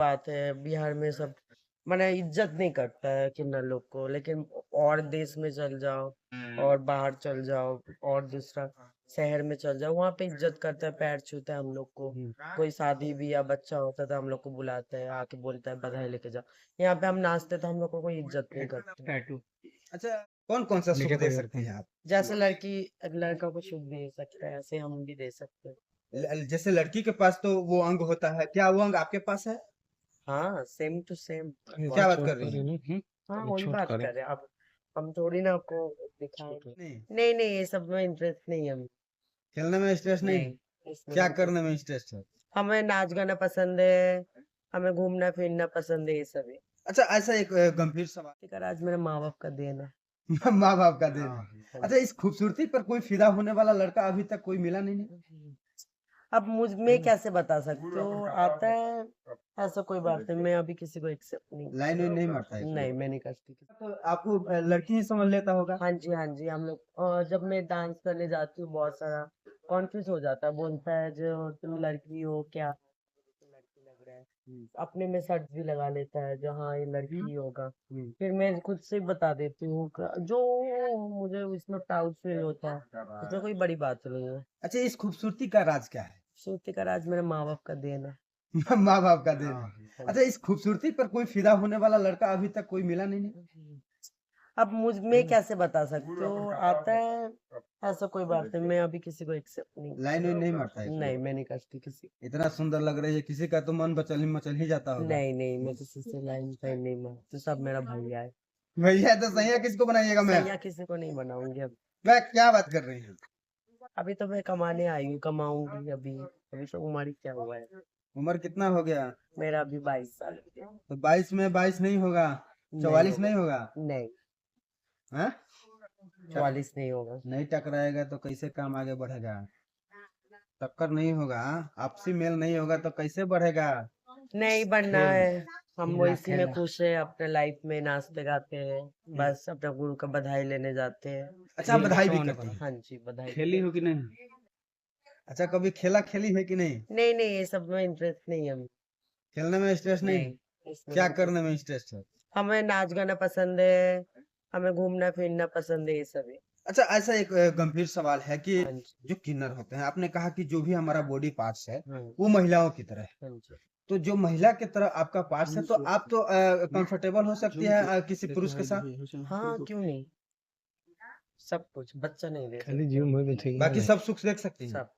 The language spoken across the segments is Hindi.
बात है बिहार में सब माने इज्जत नहीं करता है किन्नर लोग को, लेकिन और देश में चल जाओ और बाहर चल जाओ और दूसरा शहर में चल जाओ, वहां पे इज्जत करता है, पैर छूता है हम लोग को। कोई शादी भी या बच्चा होता है तो हम लोग को बुलाता है, आके बोलता है बधाई लेके जाओ। यहाँ पे हम नाचते तो हम लोग को कोई इज्जत नहीं करता। टैटू अच्छा, कौन कौन सा सुख नीचे दे कोई सकती हैं आप? जैसे लड़की लड़का को सुख दे सकता है, ऐसे हम भी दे सकते हैं। जैसे लड़की के पास तो वो अंग होता है, क्या वो अंग आपके पास है? हाँ, सेम टू सेम। क्या बात कर रही हैं? हाँ, अभी वही छूट बात करें कर रहे हैं अब। हम थोड़ी ना आपको दिखाएं। नहीं, नहीं नहीं, ये सब में इंटरेस्ट नहीं है हमें। खेलने में स्ट्रेस नहीं है? नहीं, इसमें क्या इंटरेस्ट। करने में इंटरेस्ट है? हमें नाच गाना पसंद है, हमें घूमना फिरना पसंद है, ये सब है। अच्छा, ऐसा एक गंभीर सवाल। लेकिन आज मेरे माँ बाप का देन है। माँ बाप का देन है। हाँ। अच्छा, इस खूबसूरती पर कोई फिदा होने वाला लड़का अभी तक कोई मिला नहीं? अब मुझ में कैसे बता सकते हो, आता है, ऐसा कोई बात नहीं। मैं अभी किसी को एक्सेप्ट नहीं लाइन वाइन नहीं मारता है कोई? नहीं, मैं नहीं करती। तो आपको लड़की ही समझ लेता होगा? हाँ जी हाँ जी, हम लोग जब मैं डांस करने जाती हूँ बहुत सारा कॉन्फ्यूज हो जाता है, बोलता है जो तुम लड़की हो क्या, तो लड़की लग रहा है। अपने में शर्ट भी लगा लेता है जो हाँ ये लड़की ही होगा। फिर मैं खुद से बता देती हूँ जो मुझे इसमें प्राउड फील होता है, इसमें कोई बड़ी बात नहीं है। अच्छा, इस खूबसूरती का राज क्या है? सूती का राज मेरे माँ बाप का देन है। माँ बाप का देन है। हाँ अच्छा, इस खूबसूरती पर कोई फिदा होने वाला लड़का अभी तक कोई मिला नहीं? जी। अब मुझ में कैसे बता सकते हो, आता है, ऐसा कोई बात नहीं। मैं अभी किसी को एक्सेप्ट नहीं लाइन वाइन नहीं मारता है कोई? नहीं, मैं नहीं करती किसी। इतना सुंदर लग रही है, किसी का तो मन मचल मचल ही जाता होगा। नहीं नहीं, मैं किसी से लाइन पे नहीं मारती, सब मेरा भैया है। भैया तो सही है, किसको बनाइएगा? मैं सैया किसी को नहीं बनाऊंगी अब। मैं क्या बात कर रही हूँ? अभी तो मैं कमाने आई हूँ, कमाऊंगी अभी। अभी तो उम्र ही क्या हुआ है, उम्र कितना हो गया? मेरा अभी 22 साल तो 22 में 22 नहीं होगा? नहीं 44 होगा। नहीं होगा? नहीं, हैं? 44 नहीं होगा। नहीं टकराएगा तो कैसे काम आगे बढ़ेगा? टक्कर नहीं होगा, आपसी मेल नहीं होगा तो कैसे बढ़ेगा? नहीं बनना खेल है। हम वो खेला इसी में खेला खुश है, अपने लाइफ में नाचते गाते हैं, बस अपने गुरु का बधाई लेने जाते हैं। अच्छा, आप बधाई भी कौन है करती हैं? हाँ जी, बधाई। खेली हो कि नहीं? अच्छा, कभी खेला खेली है कि नहीं? नहीं नहीं, ये सब में इंटरेस्ट नहीं है हमें। खेलने में स्ट्रेस नहीं है? नहीं, इसमें क्या इंटरेस्ट। करने में इंटरेस्ट है? हमें नाच गाना पसंद है, हमें घूमना फिरना पसंद है, ये सब है। अच्छा, ऐसा एक गंभीर सवाल है कि हाँ जी जो किन्नर होते हैं, आपने कहा कि जो भी हमारा बॉडी पार्ट्स है हाँ वो महिलाओं की तरह है। हाँ जी। तो जो महिला की तरह आपका पार्ट्स है, तो आप तो कंफर्टेबल हो सकती है किसी पुरुष के साथ? हाँ, क्यों नहीं, सब कुछ बच्चा नहीं दे खाली सकते। जीव में भी ठीक बाकी है। सब सुख देख सकती हैं? सब।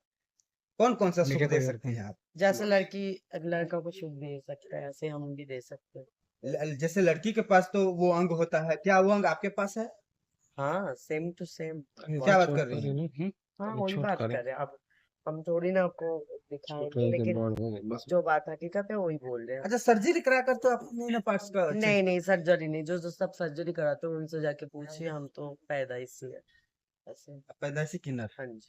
कौन कौन सा सुख नीचे दे कोई सकती हैं आप? जैसे लड़की लड़का को सुख दे सकता है, ऐसे हम भी दे सकते हैं। जैसे लड़की के पास तो वो अंग होता है, क्या वो अंग आपके पास है? हाँ, सेम टू सेम। क्या बात कर रही हैं? हाँ, अभी वही छूट बात करें कर रहे हैं अब। हम थोड़ी ना आपको दिखाएंगे, लेकिन जो बात हकीकत है वही बोल रहे हैं। अच्छा, सर्जरी करा कर तो अपने इन पार्ट्स का नहीं नहीं, सर्जरी नहीं, जो जो सब सर्जरी कराते हैं उनसे जाके पूछिए, हम तो पैदाइशी है ऐसे। पैदाइशी किन्नर। हाँ जी,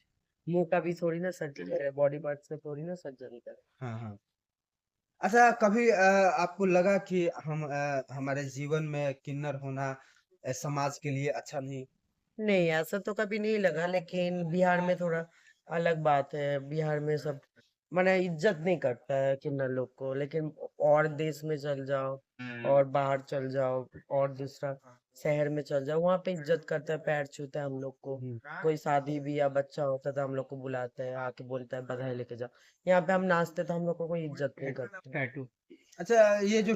मुंह का भी थोड़ी ना सर्जरी करे, बॉडी पार्ट्स का थोड़ी ना सर्जरी करे। हाँ हाँ। अच्छा, कभी आपको लगा कि हमारे जीवन में किन्नर होना समाज के लिए अच्छा नहीं? नहीं, ऐसा तो कभी नहीं लगा, लेकिन बिहार में थोड़ा अलग बात है। बिहार में सब माने इज्जत नहीं करता है किन्नर लोग को, लेकिन और देश में चल जाओ और बाहर चल जाओ और दूसरा शहर में चल जाओ, वहां पे इज्जत करता है, पैर छूता है हम लोग को। कोई शादी भी या बच्चा होता है तो हम लोग को बुलाता है, आके बोलता है बधाई लेके जाओ। यहाँ पे हम नाचते तो हम लोग को कोई इज्जत नहीं करता। टैटू अच्छा, ये जो